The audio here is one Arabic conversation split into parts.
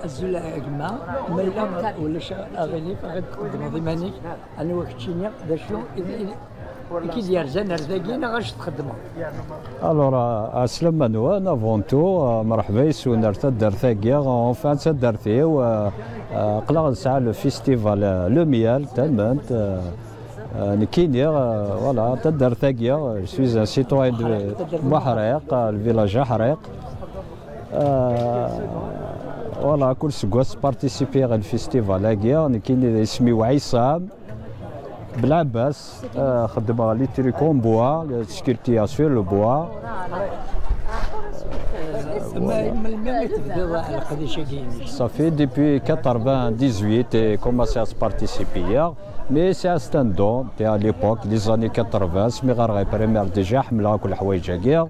الزول أجمع ملا ولا أغني فغاد تقدم ضمانك أنا وقتشيني ذا شنو كي ديال زنر ذاكينا غاش تخدمها. الوغ اسلم منوان افونتو مرحبا يسونا تدار ثاكيا اونفان تدار فيه قلا نسعى لو فيستيفال لو ميال تمنت نكيني فوالا تدار ثاكيا سويز ان سيتوين دو حريق الفيلاج حريق فوالا كل سكواس بارتيسيبي غير الفيستيفال هاكيا نكيني اسمي عصام بالعباس خدمة لي تريكون بوا سكرتياسيون لو بوا. Ça fait depuis 98 et commencé à se participer. Mais c'est un stand-on à l'époque, les années 80, c'est mes premières déjà, حملها كل الحوايج هكا.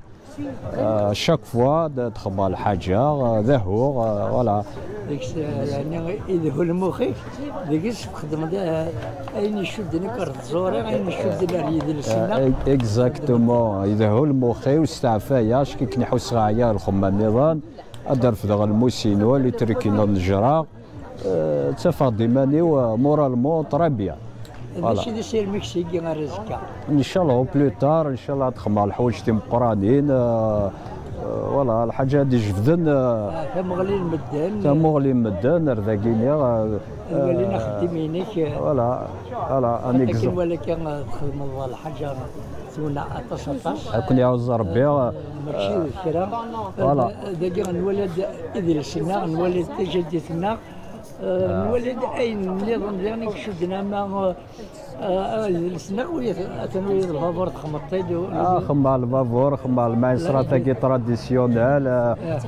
chaque fois تخبى الحاجة ظهور فوالا. يعني إذا هو المخيف ديكش تخدم أين يشدني كرت زوري أين يشدني اليد السنة. اكزاكتومون إذا هو المخيف واستعفايا شكي كنحوس غايا الخمام نظام أدر في ذا الموسينو اللي تركينا الجرا تفاق ديماني ومورالمون طرابيا. ماشي دي سير مكسيكي غير رزقا. إن شاء الله بلو تار إن شاء الله تخمر الحوايج مقرانين فوالا الحاجه هذه جبدن تمغلي المدان تمغلي المدان رذاكيني ولينا خدمينك فوالا فوالا لكن ولكن تخدم الحاجه تونا 19 كون يعوز ربي ماشي كرا فوالا داك نولد إدريسنا نولد تجديتنا نولد اين نظام يعني شدنا ما السنه ويا الفابور خمطيد خمال الفابور خمال المعصره تاكي تراديسيونيل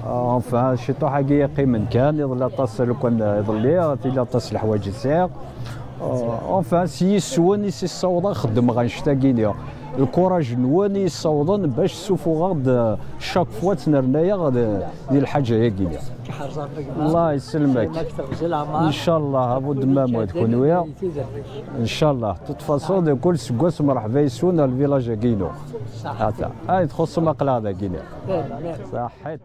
اونفان شي طو حاجه يقيم كان يظل تصل كون يظل تيلا تصل الحوايج الساق اونفان سي سواني سي الصودا خدم غنشتاقيني الكوراج نواني يصوضن باش سوفو غاد شاك فوا تنرنايا ديال الحاجه هي كينا الله يسلمك ان شاء الله ابو دمام تكون ويا ان شاء الله تتفاصل كل سكواس مرحبا يسونا الفيلاج كينو صح هاي تخص مقله هذا كينا صحيت.